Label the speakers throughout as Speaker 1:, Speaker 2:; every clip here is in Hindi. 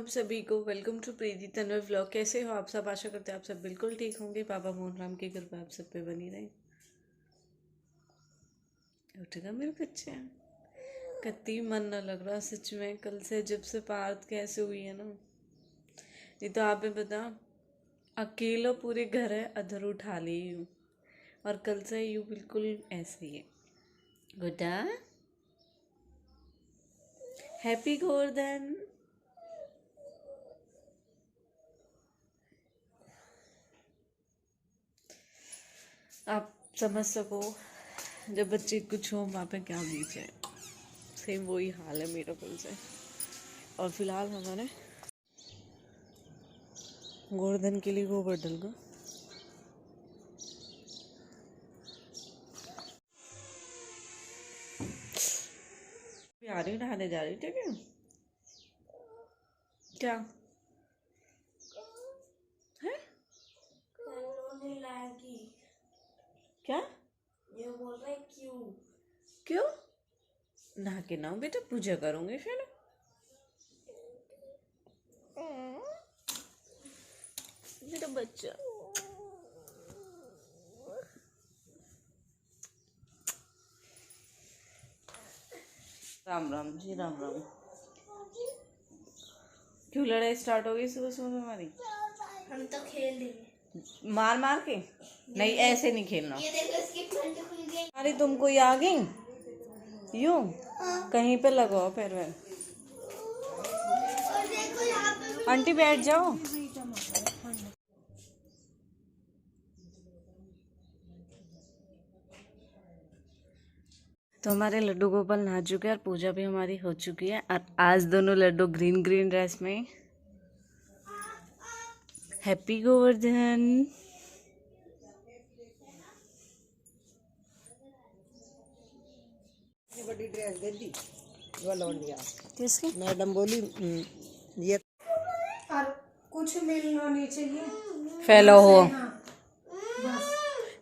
Speaker 1: आप सभी को। Welcome to Preeti Tanwar vlog. कैसे हो आप सब? आशा करते हैं आप सब बिल्कुल ठीक होंगे। बाबा मोहन राम की कृपा आप सब पे बनी रहे। उठेगा मेरे बच्चे, कत्ती मन न लग रहा सच में। कल से जब से पार्थ कैसे हुई है ना, नहीं तो आप बता, अकेला पूरे घर है अधर उठा ली यूँ, और कल से यूँ बिल्कुल ऐसे ही है। गुड्डा हैप्पी गोवर्धन। आप समझ सको जब बच्चे कुछ हो वहाँ पे क्या बीच है। सेम वही हाल है मेरा कल से। और फिलहाल हमारे गोवर्धन के लिए गोबर डल गया। आ रही नहाने जा रही, ठीक है क्या है? क्या
Speaker 2: ये बोल रहे क्यों?
Speaker 1: क्यों नहा के ना बेटा, पूजा करूंगी फिर। मेरा बच्चा राम राम जी, राम राम। क्यों लड़ाई स्टार्ट हो गई सुबह सुबह हमारी?
Speaker 2: हम तो खेल देंगे
Speaker 1: मार मार के। नहीं ऐसे नहीं खेलना।
Speaker 2: ये देखो इसकी पैंट खुल गई।
Speaker 1: अरे तुम कोई आ गई यूं कहीं पे लगाओ पैर वैर।
Speaker 2: और देखो यहाँ पे भी
Speaker 1: आंटी बैठ जाओ। तो हमारे लड्डू गोपाल नहा चुके हैं और पूजा भी हमारी हो चुकी है। और आज दोनों लड्डू ग्रीन ग्रीन ड्रेस में। हैप्पी गोवर्धन।
Speaker 3: बड़ी ड्रेस दे दी, वो लौट दिया।
Speaker 1: किसकी?
Speaker 3: मैडम बोली ये
Speaker 4: और कुछ मिलना नहीं चाहिए।
Speaker 1: फैला हो।
Speaker 4: हाँ, बस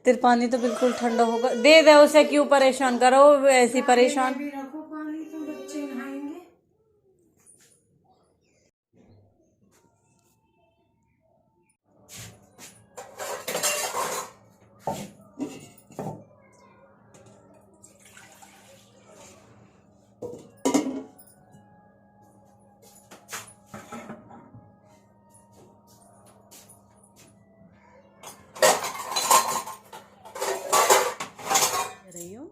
Speaker 1: तेरे पानी तो बिल्कुल ठंडा होगा, दे दे उसे, क्यों परेशान करो ऐसी परेशान।
Speaker 4: भी रखो पानी तो बच्चे नहाएंगे।
Speaker 1: रही हो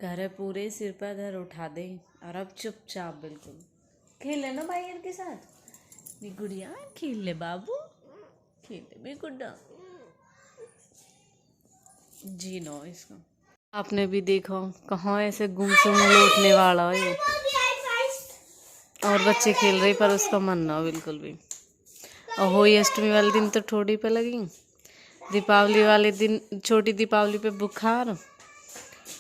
Speaker 1: घर है पूरे सिर पर धर उठा दे। और अब चुपचाप बिल्कुल खेल लेना भाई के साथ। नी गुड़िया खेल ले बाबू, खेल ले बे गुड्डा। जी नो इसको आपने भी देखा कहाँ ऐसे गुमसुम लौटने वाला है। और बच्चे खेल रहे पर उसका मन ना बिल्कुल भी। और होली अष्टमी वाले दिन तो ठोड़ी पे लगी, दीपावली वाले दिन, छोटी दीपावली पे बुखार,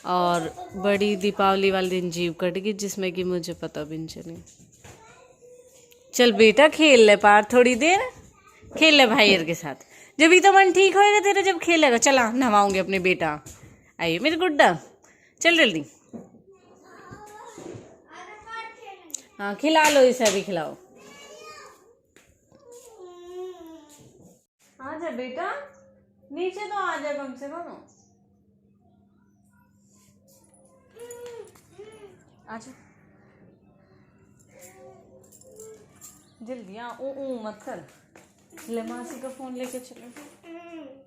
Speaker 1: और बड़ी दीपावली वाले दिन जीभ कट गई, जिसमें कि मुझे पता भी नहीं चली। चल बेटा खेल ले पार, थोड़ी देर खेल ले भाई के साथ। जब ही तो मन ठीक होएगा तेरा, जब खेलेगा। चला नहवाऊंगे अपने बेटा। आइए मेरे गुड्डा, चल जल्दी। हाँ खिला लो इसे, अभी खिलाओ। आजा बेटा, नीचे तो आजा कम से कम। आजा जल्दी। ऊ मत कर। ले मासी का फोन लेके चलो,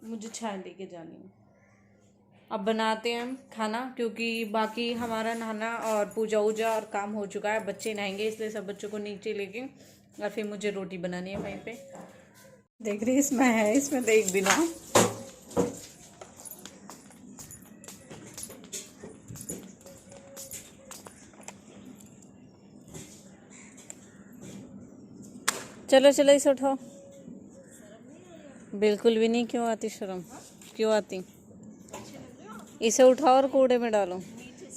Speaker 1: मुझे चाय लेके जानी है। अब बनाते हैं हम खाना, क्योंकि बाकी हमारा नहाना और पूजा वूजा और काम हो चुका है। बच्चे नहाएंगे इसलिए सब बच्चों को नीचे लेके, और फिर मुझे रोटी बनानी है वहीं पे। देख रही इसमें है, इसमें देख बिना। चलो चलो इसे उठाओ। बिल्कुल भी नहीं, क्यों आती शर्म, क्यों आती। इसे उठाओ और कूड़े में डालो।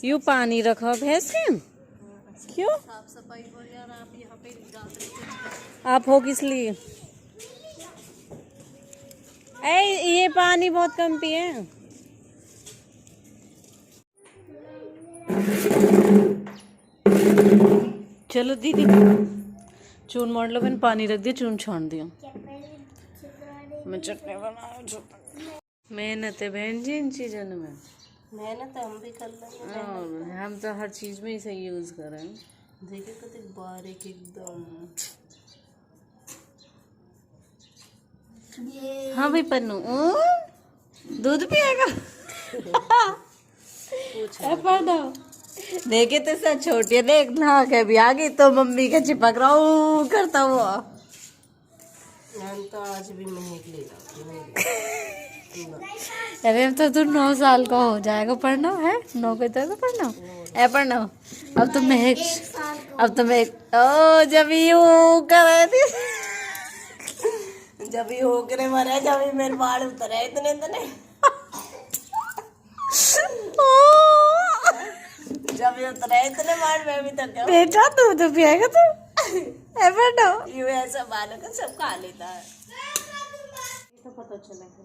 Speaker 1: यूँ पानी रखो भैंस के, क्यों आप हो किस लिए? ये पानी बहुत कम पिए। चलो दीदी चून मोड़ लो, मैंने पानी रख दिया, चून छोड़ दिया। मैं चटनी बना, मेहनत है बहन जी इन चीज़ों में।
Speaker 2: मेहनत हम भी कर लेंगे।
Speaker 1: और हम तो हर चीज़ में ही सही यूज़ करें।
Speaker 2: देखिए कितनी बारीक एकदम।
Speaker 1: हाँ भाई पन्नू दूध पिएगा। देखे तो सर छोटी देख नहा के भी आ गई तो मम्मी के चिपक रहा हूँ करता हुआ।
Speaker 2: हम तो आज भी महक ले
Speaker 1: अरे तो तू 9 साल का हो जाएगा, पढ़ना है 9 के तक पढ़ना है पढ़ना। अब तो मैं ओ जब यूं कर रही थी,
Speaker 2: जब ही होकरे मरे, जब ही मेरे बाल उतरे इतने इतने, जब ही उतरे इतने बाल मैं भी तक गया।
Speaker 1: बेटा दूध पिएगा तू है पढ़ना।
Speaker 2: यूं ऐसा बालों का सब खा लेता है।
Speaker 1: तो पता चलेगा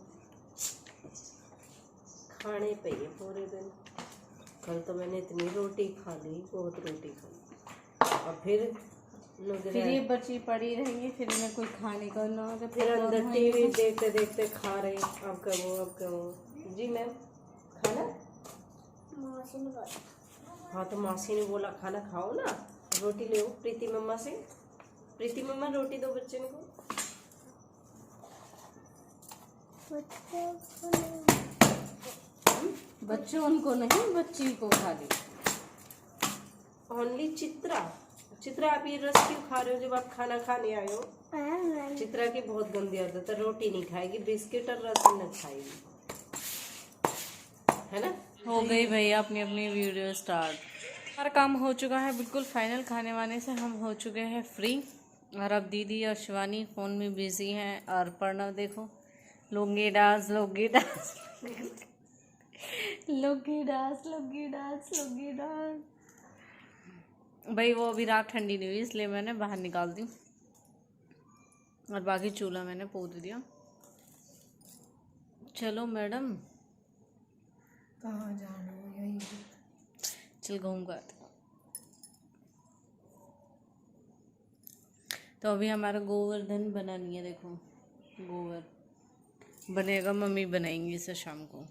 Speaker 2: खाने पे ही पूरे दिन। कल तो मैंने इतनी रोटी खा ली, बहुत रोटी खा ली, और फिर
Speaker 1: फिर ये बची पड़ी रहेंगी, फिर मैं कोई खाने का ना होगा,
Speaker 2: फिर अंदर टीवी देखते देखते खा रहे हैं। अब कहो जी मैम खाना। हाँ तो मासी ने बोला खाना खाओ ना, रोटी ले प्रीति मम्मा से। प्रीति मम्मा रोटी दो बच्चे को।
Speaker 1: बच्चों उनको नहीं, बच्ची को खा ली।
Speaker 2: ओनली चित्रा आप ये रस क्यों खा रहे हो जब आप खाना खाने आए हो? चित्रा की बहुत गंदी आदत है, रोटी नहीं खाएगी, बिस्किट और रस न खाएगी, है ना।
Speaker 1: हो गई भैया अपनी अपनी वीडियो स्टार्ट। हमारा काम हो चुका है बिल्कुल फाइनल, खाने वाने से हम हो चुके हैं फ्री। और अब दीदी और शिवानी फ़ोन में बिजी हैं, और प्रणव देखो LONGi dance LONGi dance LONGi dance LONGi dance LONGi dance. भाई वो अभी रात ठंडी नहीं हुई इसलिए मैंने बाहर निकाल दी, और बाकी चूल्हा मैंने पोत दिया। चलो मैडम
Speaker 4: कहाँ जाना है यही।
Speaker 1: चल घूम कर। तो अभी हमारा गोवर्धन बनानी है, देखो गोबर बनेगा, मम्मी बनाएंगी इसे शाम को।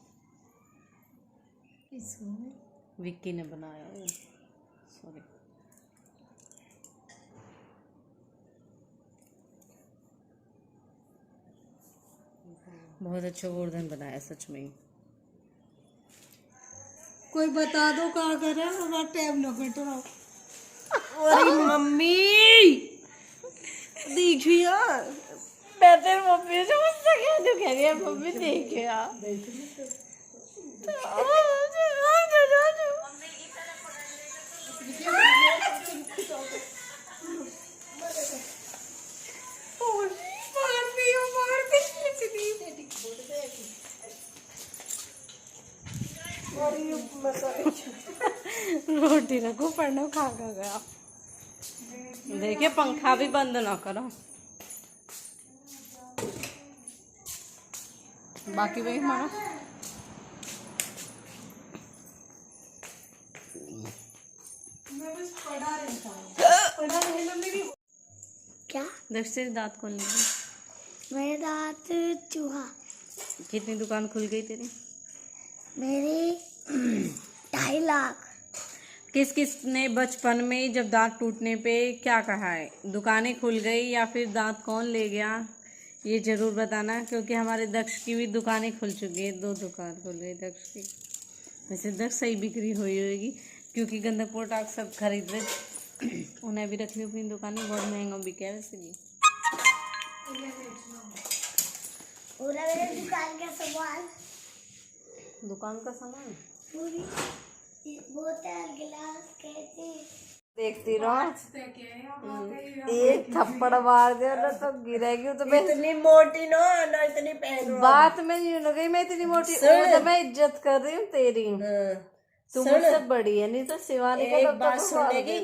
Speaker 4: इसको
Speaker 1: विक्की ने बनाया, सॉरी। बहुत अच्छा गोवर्धन बनाया सच में ही।
Speaker 4: कोई बता दो कहाँ कर रहा है, हमारा टाइम ना कट रहा।
Speaker 2: अरे मम्मी देखिए,
Speaker 1: मैं तेरी मम्मी से मुझसे क्या जो कह रही है, मम्मी देखे यार। रोटी रखो, पढ़ना खा गया। देखिए पंखा भी बंद ना करो। बाकी भाई हमारा
Speaker 2: क्या
Speaker 1: दस से दांत कौन लगे?
Speaker 2: मेरे दांत चूहा।
Speaker 1: कितनी दुकान खुल गई तेरी?
Speaker 2: मेरी 2.5 लाख।
Speaker 1: किस किस ने बचपन में जब दांत टूटने पे क्या कहा है? दुकानें खुल गई या फिर दांत कौन ले गया, ये जरूर बताना, क्योंकि हमारे दक्ष की भी दुकानें खुल चुकी है, 2 दुकान खुल गई दक्ष की। वैसे दक्ष सही बिक्री हुई होगी क्योंकि गंधक पोटाक सब खरीद रहे। उन्हें भी रख ली अपनी दुकानें, बहुत महंगा बिका है वैसे भी।
Speaker 2: पूरा मेरे दुकान का सामान,
Speaker 1: दुकान का सामान
Speaker 2: पूरी बोतल गिलास कैची
Speaker 1: देखती रहो, एक थप्पड़ मार दे ना तो गिरेगी। तो मैं
Speaker 2: इतनी मोटी ना इतनी पहन
Speaker 1: बात में नहीं हो गई, मैं इतनी मोटी तो मैं इज्जत कर रही हूँ तेरी। तू मुझसे बड़ी है, नहीं तो शिवानी का
Speaker 2: एक
Speaker 1: तब
Speaker 2: बात
Speaker 1: तक
Speaker 2: सुनेगी,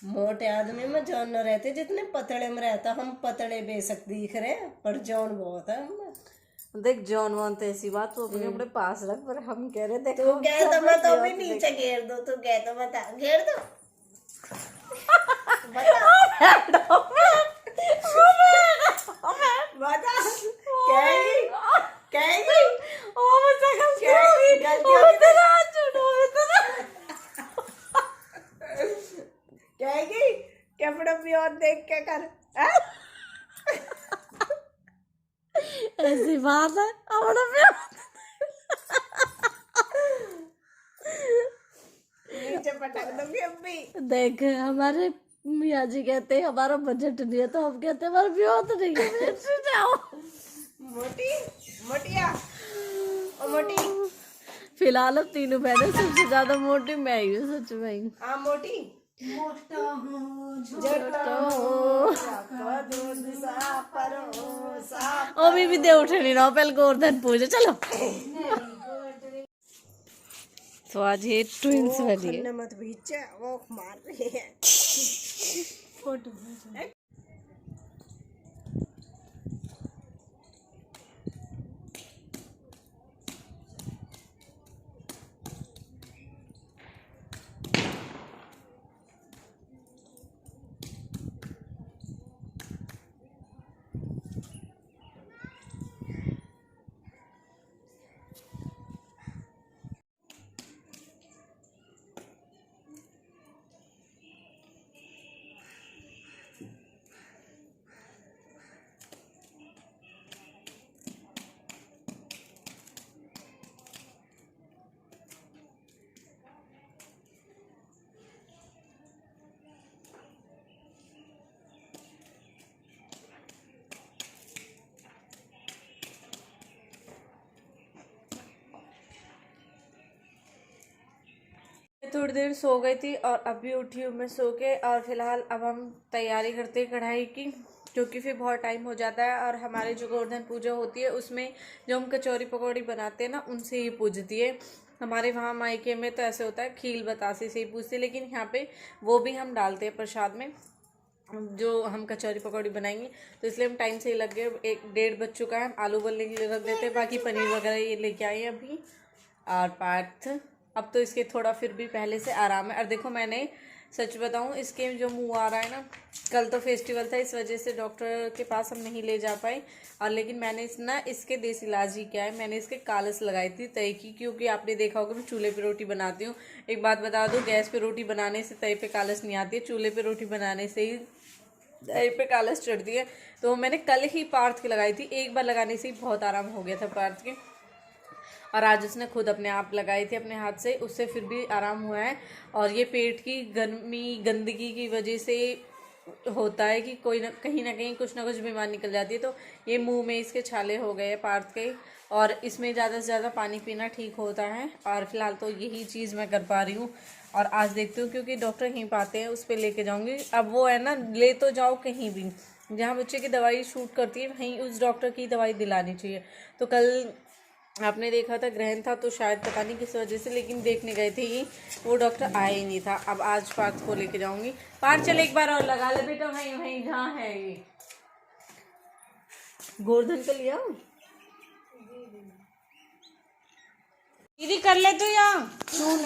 Speaker 2: मोटे आदमी में जौन न रहते जितने पतले में रहता। हम पतले बेशक दिख रहे पर जौन बहुत है हम।
Speaker 1: देख जॉन वॉन तो ऐसी बात तो अपने पास रख, पर हम कह रहे देख
Speaker 2: तू गए तो मैं तो भी नीचे घेर दो, तू गए तो बता घेर दो।
Speaker 1: बता
Speaker 3: बता कहेगी कहेगी
Speaker 1: ओ मुझसे गलती
Speaker 3: क्या-
Speaker 1: हो गई।
Speaker 3: गलती
Speaker 1: ओ
Speaker 3: हो गई।
Speaker 1: तेरा हाथ छोड़ो, ओ तेरा।
Speaker 3: कहेगी कपड़े भी और देख के कर हाँ?
Speaker 1: ऐसी बात है अपना प्यार।
Speaker 3: नीचे पटक दूंगी अम्मी।
Speaker 1: देख हमारे मियाँ जी कहते हैं हमारा बजट नहीं है, तो हम कहते हैं हमारा ब्याह तो नहीं है, मिलिट्री जाओ।
Speaker 3: मोटी मोटिया ओ मोटी
Speaker 1: फिलहाल अब तीनों बहनें, सबसे ज्यादा मोटी मैं ही हूँ, सच में ही।
Speaker 3: हाँ मोटी
Speaker 4: मोटा हूँ
Speaker 3: दूध सा परो सा
Speaker 1: ओ भी दे उठे नहीं रहो, पहले गोवर्धन पूजा चलो। तो आज ये ट्विंस वाली है।
Speaker 3: खन्ना मत बीचे वो मार रही है
Speaker 4: फोटो
Speaker 1: थोड़ी देर सो गई थी और अभी उठी हूँ मैं सो के। और फिलहाल अब हम तैयारी करते हैं कढ़ाई की, क्योंकि फिर बहुत टाइम हो जाता है। और हमारे जो गोवर्धन पूजा होती है उसमें जो हम कचौरी पकौड़ी बनाते हैं ना, उनसे ही पूजती है। हमारे वहाँ मायके में तो ऐसे होता है खील बतासे से ही पूजते, लेकिन यहाँ पे वो भी हम डालते हैं प्रसाद में, जो हम कचौरी पकौड़ी बनाएंगे। तो इसलिए हम टाइम से ही लग गए। 1-1:30 बज चुका है। आलू उबलने के लिए रख देते हैं, बाकी पनीर वगैरह ये लेके आए हैं अभी। और पार्थ अब तो इसके थोड़ा फिर भी पहले से आराम है। और देखो मैंने सच बताऊं, इसके जो मुंह आ रहा है ना, कल तो फेस्टिवल था, इस वजह से डॉक्टर के पास हम नहीं ले जा पाए। और लेकिन मैंने इसके देसी इलाज ही किया है। मैंने इसके कालस लगाई थी तय की, क्योंकि आपने देखा होगा मैं चूल्हे पे रोटी बनाती हूँ। एक बात बता दूं, गैस पे रोटी बनाने से तय पे कालस नहीं आती है, चूल्हे पे रोटी बनाने से ही तय पे कालस चढ़ती है। तो मैंने कल ही पार्थ की लगाई थी, एक बार लगाने से ही बहुत आराम हो गया था पार्थ के। और आज उसने खुद अपने आप लगाई थी अपने हाथ से, उससे फिर भी आराम हुआ है। और ये पेट की गर्मी गंदगी की वजह से होता है कि कोई ना कहीं कुछ ना कुछ बीमारी निकल जाती है। तो ये मुंह में इसके छाले हो गए पार्थ के, और इसमें ज़्यादा से ज़्यादा पानी पीना ठीक होता है। और फिलहाल तो यही चीज़ मैं कर पा रही हूँ। और आज देखती हूँ, क्योंकि डॉक्टर यहीं पाते हैं, उस पर लेके जाऊँगी। अब वो है ना, ले तो जाओ कहीं भी, जहाँ बच्चे की दवाई शूट करती है वहीं उस डॉक्टर की दवाई दिलानी चाहिए। तो कल आपने देखा था ग्रहण था, तो शायद पता नहीं किस वजह से, लेकिन देखने गए थे कि वो डॉक्टर आया ही नहीं था। अब आज पार्थ को लेके जाऊंगी। पार्थ चल एक बार और लगा ले बेटा, वहीं वहीं जहाँ है ये गोवर्धन का लिया दीदी कर ले तो यहाँ सुन।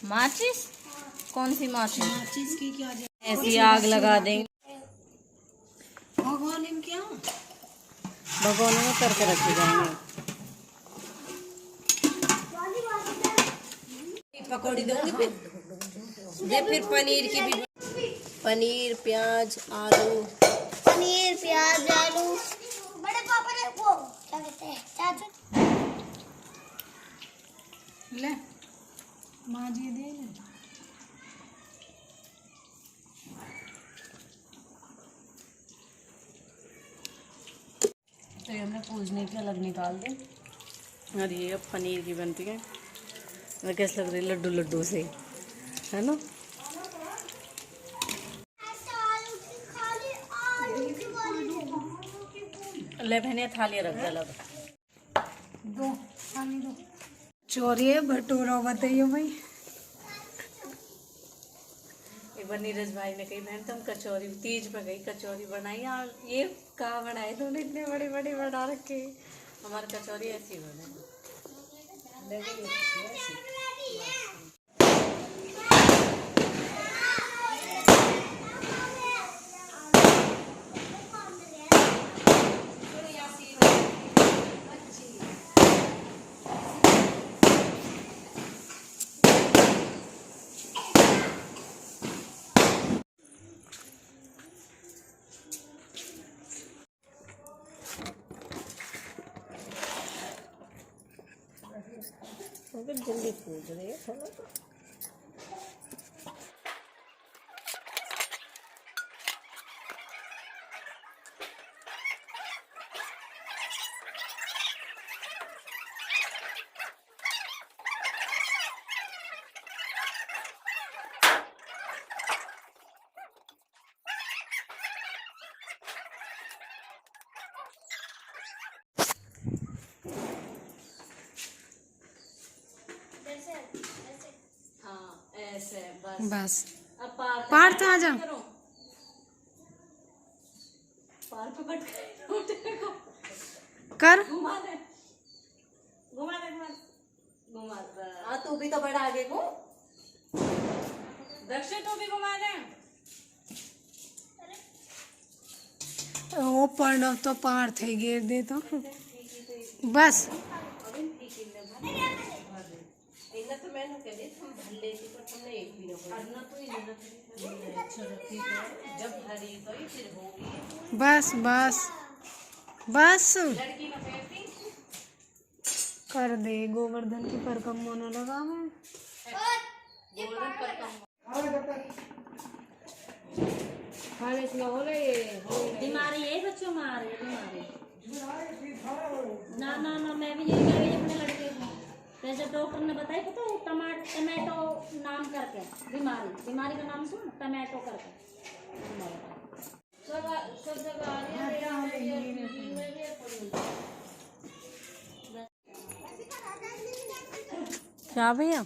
Speaker 1: माचिस कौन सी माचिस?
Speaker 4: माचिस की क्या
Speaker 1: ऐसी आग लगा देंगे।
Speaker 4: भगवान इन क्या
Speaker 1: भगोने में करके रखे जाएंगे।
Speaker 2: पकौड़ी दूंगी फिर पनीर की भी, पनीर प्याज आलू,
Speaker 5: बड़े पापा ने वो क्या कहते हैं चाचू
Speaker 4: ले माँ जी दे ले।
Speaker 1: तो ये हमने पूजने के अलग निकाल दें। और ये अब पनीर की बनती है। मैं कैसे लग रही लड्डू लड्डू से, है ना? ले बहने थालियाँ रख दे लग।
Speaker 4: दो पानी दो। चोरिए भटूरा बताइए भाई।
Speaker 1: एक बार नीरज भाई ने कही बहन तुम कचौरी, तीज पे गई कचौरी बनाई, और ये कहाँ बनाए तुमने इतने बड़े बड़े बना रखे। हमारी कचौरी ऐसी बने।
Speaker 3: मगर जल्दी पूछ रही है थोड़ा तो।
Speaker 1: हाँ ऐसे बस।
Speaker 4: बस
Speaker 1: अब पार
Speaker 4: पार तो आ जा।
Speaker 1: करो। पार पकड़ के
Speaker 4: कर
Speaker 1: घुमा दे घुमा दे घुमा दे। हाँ तू भी तो बड़ा आगे को दक्षिण तू भी घुमा दे।
Speaker 4: ओ पढ़ तो पार थे गिर दे तो बस
Speaker 2: इन्हें तो मैंने कह दी तुम भर लेती पर तुमने एक भी ना
Speaker 1: करना तो ही अच्छा रखी है। जब हरी तो ही फिर होगी।
Speaker 4: बस बस बस
Speaker 1: लड़की का पैर
Speaker 4: कर दे गोवर्धन की पर कम होने लगा है।
Speaker 1: गोल्डन पर कम
Speaker 2: खाने से हो रही
Speaker 6: बीमारी है बच्चों में आ रही है बीमारी। ना ना ना मैं भी यही कह रही अपने लड़के को। जैसे डॉक्टर ने बताया पता है टमाटो नाम करके बीमारी का नाम सुन टमाटो करके।
Speaker 1: सब जगह आ रही है। क्या भैया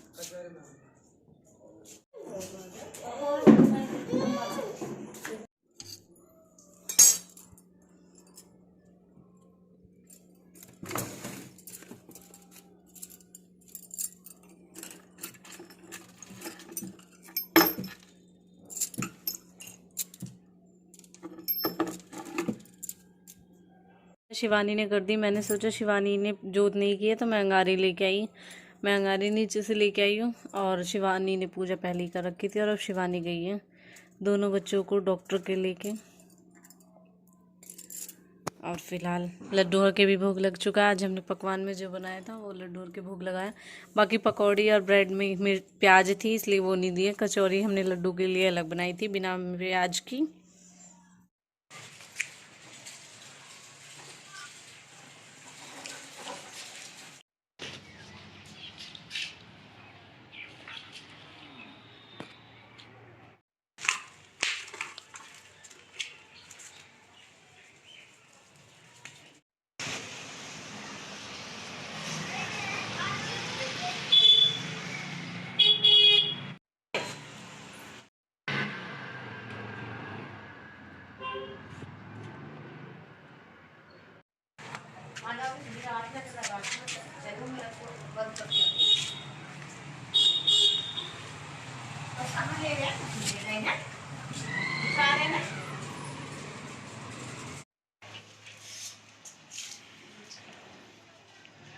Speaker 1: शिवानी ने कर दी। मैंने सोचा शिवानी ने जोत नहीं की है तो मैं अंगारी लेके आई। मैं अंगारी नीचे से लेके आई हूँ और शिवानी ने पूजा पहले ही कर रखी थी और अब शिवानी गई है दोनों बच्चों को डॉक्टर के लेके। और फिलहाल लड्डू के भी भोग लग चुका है। आज हमने पकवान में जो बनाया था वो लड्डू के भोग लगाया। बाकी पकौड़ी और ब्रेड में प्याज थी इसलिए वो नहीं दिए। कचौरी हमने लड्डू के लिए अलग बनाई थी बिना प्याज की।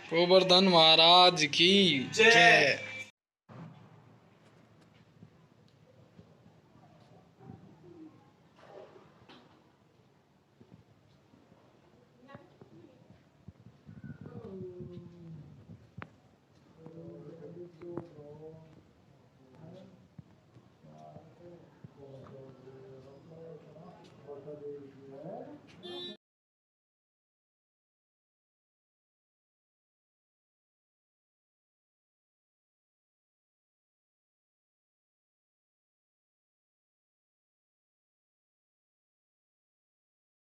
Speaker 7: गोवर्धन महाराज की जय।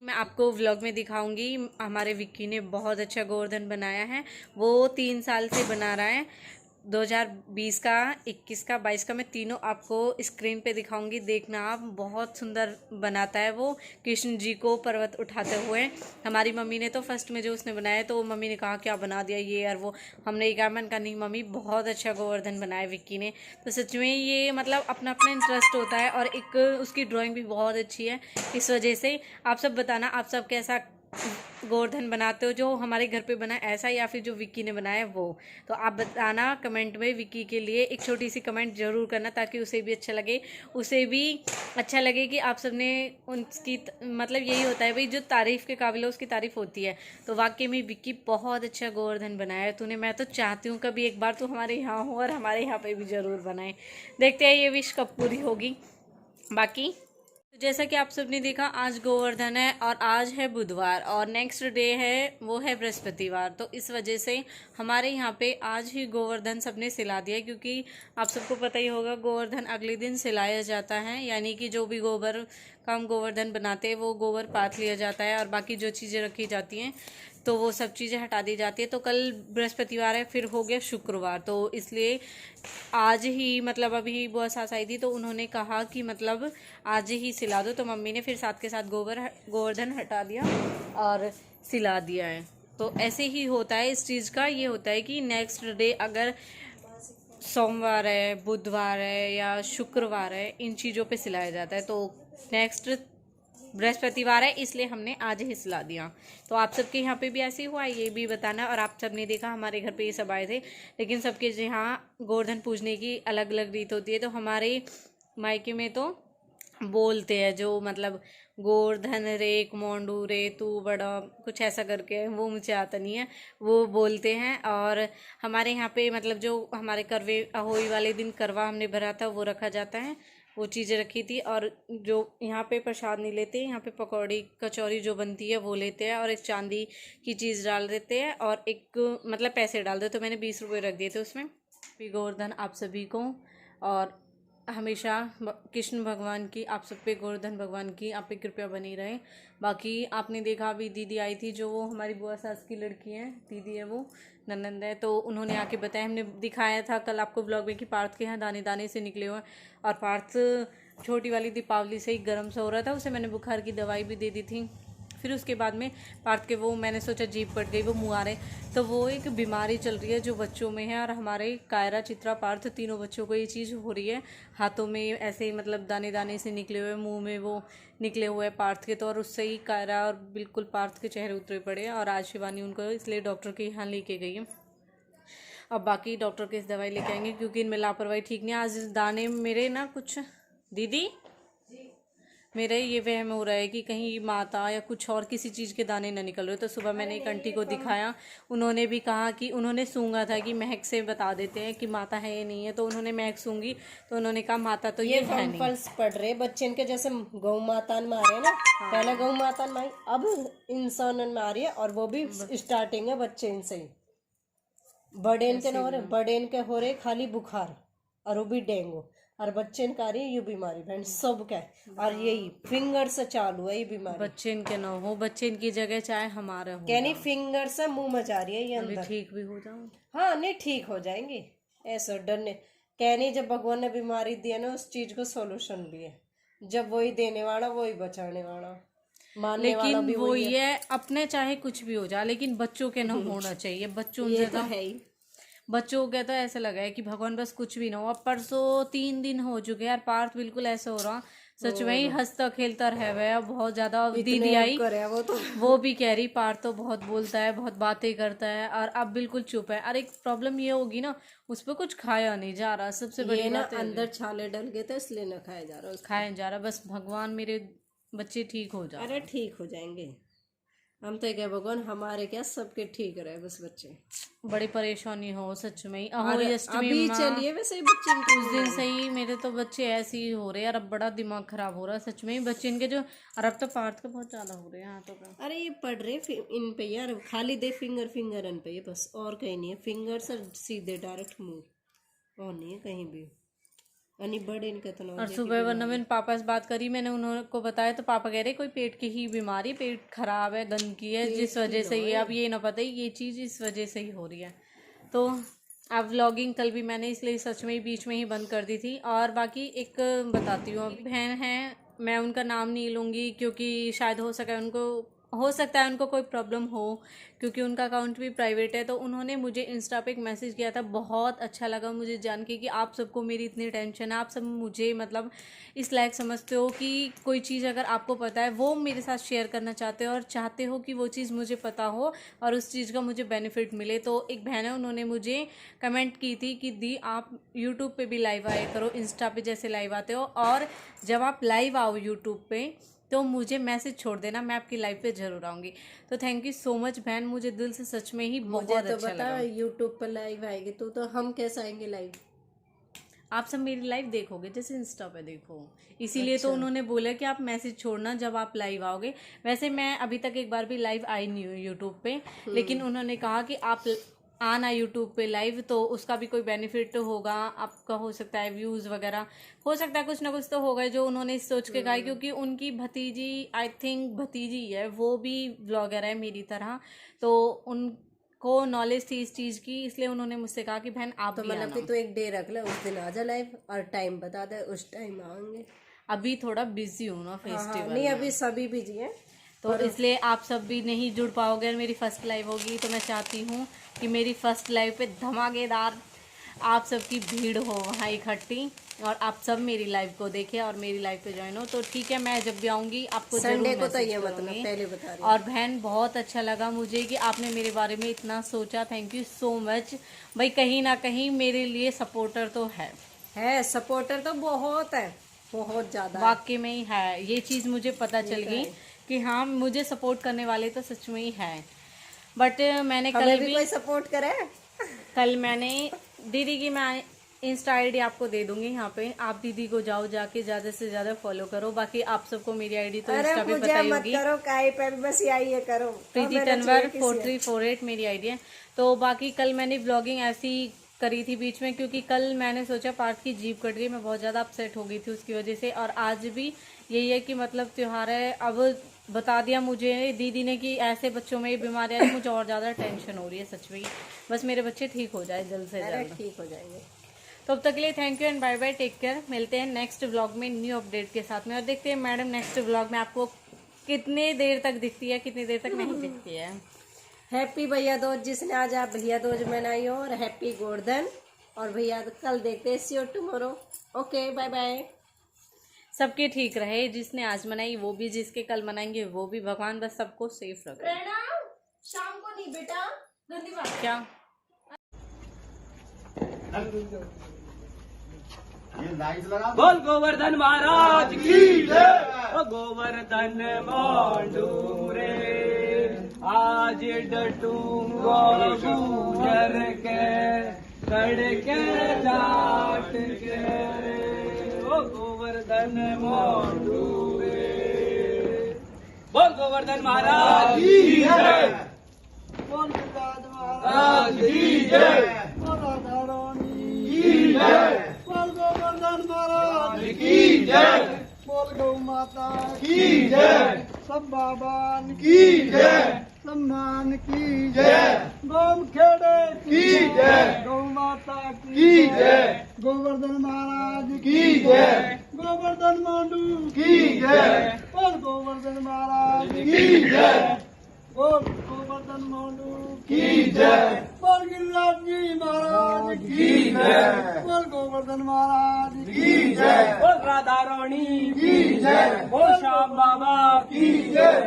Speaker 1: मैं आपको व्लॉग में दिखाऊंगी। हमारे विक्की ने बहुत अच्छा गोवर्धन बनाया है। वो 3 साल से बना रहा है। 2020 का, 21 का, 22 का मैं तीनों आपको स्क्रीन पे दिखाऊंगी। देखना आप, बहुत सुंदर बनाता है वो कृष्ण जी को पर्वत उठाते हुए। हमारी मम्मी ने तो फर्स्ट में जो उसने बनाया तो मम्मी ने कहा क्या बना दिया ये और वो। हमने ये कहा, मैंने कहा नहीं मम्मी बहुत अच्छा गोवर्धन बनाया विक्की ने। तो सच में ये मतलब अपना अपना इंटरेस्ट होता है और एक उसकी ड्राइंग भी बहुत अच्छी है। इस वजह से आप सब बताना आप सब कैसा गोवर्धन बनाते हो, जो हमारे घर पे बना ऐसा या फिर जो विक्की ने बनाया वो। तो आप बताना कमेंट में, विक्की के लिए एक छोटी सी कमेंट ज़रूर करना ताकि उसे भी अच्छा लगे, उसे भी अच्छा लगे कि आप सबने उसकी मतलब यही होता है भाई, जो तारीफ़ के काबिल है उसकी तारीफ़ होती है। तो वाकई में विक्की बहुत अच्छा गोवर्धन बनाया है तूने। मैं तो चाहती हूँ कभी एक बार तू हमारे यहाँ हो और हमारे यहाँ पे भी ज़रूर बनाए। देखते हैं ये विश कब पूरी होगी। बाकी जैसा कि आप सबने देखा, आज गोवर्धन है और आज है बुधवार और नेक्स्ट डे है वो है बृहस्पतिवार। तो इस वजह से हमारे यहाँ पे आज ही गोवर्धन सबने सिला दिया, क्योंकि आप सबको पता ही होगा गोवर्धन अगले दिन सिलाया जाता है, यानी कि जो भी गोबर का हम गोवर्धन बनाते हैं वो गोबर पात लिया जाता है और बाकी जो चीज़ें रखी जाती हैं तो वो सब चीज़ें हटा दी जाती है। तो कल बृहस्पतिवार है, फिर हो गया शुक्रवार, तो इसलिए आज ही मतलब अभी बुआ सास आई थी तो उन्होंने कहा कि मतलब आज ही सिला दो। तो मम्मी ने फिर साथ के साथ गोवर्धन हटा दिया और सिला दिया है। तो ऐसे ही होता है इस चीज़ का। ये होता है कि नेक्स्ट डे अगर सोमवार है, बुधवार है या शुक्रवार है, इन चीज़ों पे सिलाया जाता है। तो नेक्स्ट बृहस्पतिवार है इसलिए हमने आज ही सिला दिया। तो आप सबके यहाँ पे भी ऐसे हुआ ये भी बताना। और आप सबने देखा हमारे घर पे ये सब आए थे, लेकिन सबके यहाँ गोवर्धन पूजने की अलग अलग रीत होती है। तो हमारे मायके में तो बोलते हैं जो मतलब गोवर्धन रे मोंडू रे तू बड़ा कुछ ऐसा करके, वो मुझे आता नहीं है, वो बोलते हैं। और हमारे यहाँ पे मतलब जो हमारे करवे अहोई वाले दिन करवा हमने भरा था वो रखा जाता है, वो चीज़ें रखी थी। और जो यहाँ पे प्रसाद नहीं लेते, यहाँ पे पकौड़ी कचौरी जो बनती है वो लेते हैं और एक चांदी की चीज़ डाल देते हैं और एक मतलब पैसे डाल देते। तो मैंने 20 रुपये रख दिए थे उसमें। गोवर्धन आप सभी को और हमेशा कृष्ण भगवान की, आप सब पे गोवर्धन भगवान की आप पे कृपया बनी रहे। बाकी आपने देखा अभी दीदी आई थी, जो वो हमारी बुआ सास की लड़की है, दीदी है वो ननंद है, तो उन्होंने आके बताया, हमने दिखाया था कल आपको ब्लॉग में कि पार्थ के यहाँ दाने दाने से निकले हुए। और पार्थ छोटी वाली दीपावली से ही गर्म सा हो रहा था, उसे मैंने बुखार की दवाई भी दे दी थी। फिर उसके बाद में पार्थ के वो मैंने सोचा जीभ कट गई, वो मुँह आ रहे, तो वो एक बीमारी चल रही है जो बच्चों में है। और हमारे कायरा, चित्रा, पार्थ तीनों बच्चों को ये चीज़ हो रही है, हाथों में ऐसे ही मतलब दाने दाने से निकले हुए, मुंह में वो निकले हुए पार्थ के। तो और उससे ही कायरा और बिल्कुल पार्थ के चेहरे उतरे पड़े। और आज शिवानी उनको इसलिए डॉक्टर के यहाँ लेके गई है। अब बाकी डॉक्टर के इस दवाई लेके आएंगे क्योंकि इनमें लापरवाही ठीक नहीं। आज दाने मेरे ना कुछ दीदी मेरा ये वहम हो रहा है कि कहीं माता या कुछ और किसी चीज़ के दाने ना निकल रहे। तो सुबह मैंने एक आंटी को दिखाया, उन्होंने भी कहा कि उन्होंने सूंघा था कि महक से बता देते हैं कि माता है या नहीं है। तो उन्होंने महक सूंघी तो उन्होंने कहा माता तो ये है नहीं।
Speaker 2: फल्स पड़ रहे बच्चे इनके, जैसे गौ माता में आ रहे हैं ना, पहले गौ माता में आई, अब इंसान में आ रही है। और वो भी स्टार्टिंग है बच्चे इनसे ही। बड़े इनके ना हो रहे, बड़े इनके हो रहे खाली बुखार और वो भी डेंगू, और बच्चे इनका आ रही है ये बीमारी बहन सब क्या है। और यही फिंगर से चालू है ये बीमारी।
Speaker 1: बच्चे इनके ना हो, बच्चे इनकी जगह चाहे हमारे हो,
Speaker 2: कहनी फिंगर से मुंह में जा रही है ये अंदर।
Speaker 1: ठीक भी हो जाऊं।
Speaker 2: हाँ नहीं ठीक हो जाएंगे, ऐसा डरने कहनी। जब भगवान ने बीमारी दी है ना, उस चीज को सॉल्यूशन भी है। जब वही देने वाला वही बचाने वाला, मानने वाला भी
Speaker 1: लेकिन वो ये अपने चाहे कुछ भी हो जाए, लेकिन बच्चों के ना होना चाहिए। बच्चों से तो
Speaker 2: है ही।
Speaker 1: बच्चों का तो ऐसा लगा है कि भगवान बस कुछ भी ना हो। अब परसों 3 दिन हो चुके यार, पार्थ बिल्कुल ऐसा हो रहा, सच में ही हंसता खेलता रह गया बहुत ज्यादा। दीदी आई वो भी कह रही पार्थ तो बहुत बोलता है, बहुत बातें करता है और अब बिल्कुल चुप है। और एक प्रॉब्लम ये होगी ना, उस पर कुछ खाया नहीं जा रहा, सबसे बड़ी
Speaker 2: ना
Speaker 1: बात है
Speaker 2: अंदर छाले डल गए थे इसलिए ना खाया जा रहा,
Speaker 1: खाया जा रहा। बस भगवान मेरे बच्चे ठीक हो जाए।
Speaker 2: अरे ठीक हो जाएंगे, हम तो क्या भगवान हमारे क्या सबके ठीक रहे, बस बच्चे
Speaker 1: बड़ी परेशानी हो सच में ही।
Speaker 2: अभी चलिए वैसे बच्चे
Speaker 1: उस दिन से ही मेरे तो बच्चे ऐसे ही हो रहे हैं। अब बड़ा दिमाग खराब हो रहा है सच में ही बच्चे इनके जो। और अब तो पार्थ का बहुत ज्यादा हो रहे हैं हाथों का।
Speaker 2: अरे ये पढ़ रहे इन पे यार, खाली दे फिंगर इन पे, ये बस और कहीं नहीं है। फिंगर से सीधे डायरेक्ट मुंह, और नहीं है कहीं भी। बड़े इनका तो
Speaker 1: और सुबह वरना मैंने पापा से बात करी, मैंने उनको बताया तो पापा कह रहे कोई पेट की ही बीमारी, पेट खराब है, गंदगी है, जिस वजह से ये, अब ये ना पता ही ये चीज़ इस वजह से ही हो रही है। तो अब व्लॉगिंग कल भी मैंने इसलिए सच में ही बीच में ही बंद कर दी थी। और बाकी एक बताती हूँ, बहन है, मैं उनका नाम नहीं लूँगी क्योंकि शायद हो सके उनको हो सकता है उनको कोई प्रॉब्लम हो, क्योंकि उनका अकाउंट भी प्राइवेट है। तो उन्होंने मुझे इंस्टा पे एक मैसेज किया था। बहुत अच्छा लगा मुझे जान के कि आप सबको मेरी इतनी टेंशन है, आप सब मुझे मतलब इस लायक समझते हो कि कोई चीज़ अगर आपको पता है वो मेरे साथ शेयर करना चाहते हो और चाहते हो कि वो चीज़ मुझे पता हो और उस चीज़ का मुझे बेनिफिट मिले। तो एक बहन है, उन्होंने मुझे कमेंट की थी कि दी आप यूट्यूब पे भी लाइव आया करो, इंस्टा पे जैसे लाइव आते हो, और जब आप लाइव आओ यूट्यूब पे तो मुझे मैसेज छोड़ देना, मैं आपकी लाइव पे जरूर आऊँगी। तो थैंक यू सो मच बहन, मुझे दिल से सच में ही बहुत
Speaker 2: मुझे तो
Speaker 1: अच्छा
Speaker 2: बता
Speaker 1: लगा।
Speaker 2: यूट्यूब पर लाइव आएगी तो हम कैसे आएंगे लाइव?
Speaker 1: आप सब मेरी लाइव देखोगे जैसे इंस्टा पे देखो, इसीलिए तो उन्होंने बोला कि आप मैसेज छोड़ना जब आप लाइव आओगे। वैसे मैं अभी तक एक बार भी लाइव आई नहीं हूँ यूट्यूब पे, लेकिन उन्होंने कहा कि आप आना यूट्यूब पे लाइव, तो उसका भी कोई बेनिफिट होगा आपका, हो सकता है व्यूज़ वगैरह, हो सकता है कुछ ना कुछ तो होगा जो उन्होंने सोच के कहा। क्योंकि उनकी भतीजी, आई थिंक भतीजी है, वो भी ब्लॉगर है मेरी तरह, तो उनको नॉलेज थी इस चीज़ की, इसलिए उन्होंने मुझसे कहा कि बहन आप
Speaker 2: तो
Speaker 1: भी
Speaker 2: मतलब
Speaker 1: आना।
Speaker 2: कि तू एक डे रख ले, उस दिन आ जा लाइव और टाइम बता दे, उस टाइम आएंगे।
Speaker 1: अभी थोड़ा बिजी हूँ ना
Speaker 2: हाँ,
Speaker 1: फेस्टिवल
Speaker 2: नहीं
Speaker 1: में,
Speaker 2: अभी सभी बिजी हैं।
Speaker 1: तो इसलिए आप सब भी नहीं जुड़ पाओगे और मेरी फर्स्ट लाइव होगी। तो मैं चाहती हूँ कि मेरी फर्स्ट लाइव पे धमाकेदार आप सबकी भीड़ हो वहाँ इकट्ठी, और आप सब मेरी लाइव को देखें और मेरी लाइव पे ज्वाइन हो। तो ठीक है, मैं जब भी आऊँगी आपको जरूर
Speaker 2: संडे को तो
Speaker 1: मैसेज
Speaker 2: ये मतलब
Speaker 1: करूँगी।
Speaker 2: पहले बता रही
Speaker 1: और बहन बहुत अच्छा लगा मुझे कि आपने मेरे बारे में इतना सोचा, थैंक यू सो मच भाई। कहीं ना कहीं मेरे लिए सपोर्टर तो है,
Speaker 2: सपोर्टर तो बहुत है, बहुत ज्यादा है।
Speaker 1: वाकई में ही है। ये चीज़ मुझे पता चल गई कि हाँ, मुझे सपोर्ट करने वाले तो सच में ही है। बट मैंने
Speaker 2: हमें
Speaker 1: कल
Speaker 2: भी
Speaker 1: भी
Speaker 2: कोई सपोर्ट करे।
Speaker 1: कल मैंने दीदी की, मैं इंस्टा आईडी आपको दे दूंगी यहाँ पे, आप दीदी को जाओ, जाके ज़्यादा से ज़्यादा फॉलो करो। बाकी आप सबको मेरी आईडी तो
Speaker 2: अरे
Speaker 1: इंस्टा पे
Speaker 2: मुझे
Speaker 1: पता ही
Speaker 2: मत
Speaker 1: होगी,
Speaker 2: करो, काई पे भी बस यही है करो।
Speaker 1: प्रीति
Speaker 2: और मेरा
Speaker 1: तनवर
Speaker 2: चाहिए किसी
Speaker 1: 4348 मेरी आईडी है। तो बाकी कल मैंने व्लॉगिंग ऐसी करी थी बीच में, क्योंकि कल मैंने सोचा पार्थ की जीप कट गई, मैं बहुत ज़्यादा अपसेट हो गई थी उसकी वजह से। और आज भी यही है कि मतलब त्यौहार है, अब बता दिया मुझे दीदी ने कि ऐसे बच्चों में ये बीमारी है, मुझे और ज़्यादा टेंशन हो रही है सच में। बस मेरे बच्चे ठीक हो जाए जल्द से
Speaker 2: अरे
Speaker 1: जल्द।
Speaker 2: ठीक हो जाएंगे।
Speaker 1: तो अब तक के लिए thank you and bye bye, take care. मिलते हैं नेक्स्ट व्लॉग में न्यू अपडेट के साथ में, और देखते हैं मैडम नेक्स्ट व्लॉग में आपको कितने देर तक दिखती है, कितनी देर तक नहीं दिखती है।
Speaker 2: हैप्पी भैया दूज, जिसने आज आप भैया दूज मनाई हो, और हैप्पी गोवर्धन। और भैया कल देखते हैं, see you tomorrow. Okay bye bye.
Speaker 1: सबके ठीक रहे, जिसने आज मनाई वो भी, जिसके कल मनाएंगे वो भी, भगवान बस सबको सेफ रखे।
Speaker 2: शाम को नहीं बेटा, धन्यवाद।
Speaker 1: क्या
Speaker 8: बोल गोवर्धन महाराज की जय। ओ गोवर्धन मांडूरे आज डटूंगा गुजर के सड़के जाट के। ओ गोवर्धन मांडूरे बोल गोवर्धन महाराज की जय। बोल गोवर्धन महाराज की जय। बोल राधा रानी की जय। बोल गोवर्धन महाराज की जय। बोल गौ माता की जय। सब बाबान की जय। सम्मान की जय। गोम खेड़े की जय। गौ माता की जय। गोवर्धन महाराज की जय। गोवर्धन मांडू की जय। बोल गोवर्धन महाराज की जय। बोल गोवर्धन मांडू की जय। बोल गिरिराज जी महाराज की जय। बोल गोवर्धन महाराज की जय। बोल राधा रानी की जय। बोल श्याम बाबा की जय।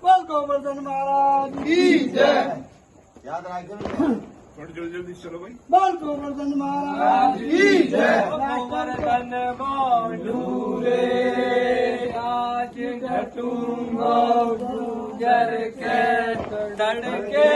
Speaker 8: बोल गोवर्धन महाराज की जय। याद रखो, जल्दी चलो भाई। बोल गोवर्धन महाराज की जय। गोवर्धन मांडूरे आज घटूंगा गुजर के तड़के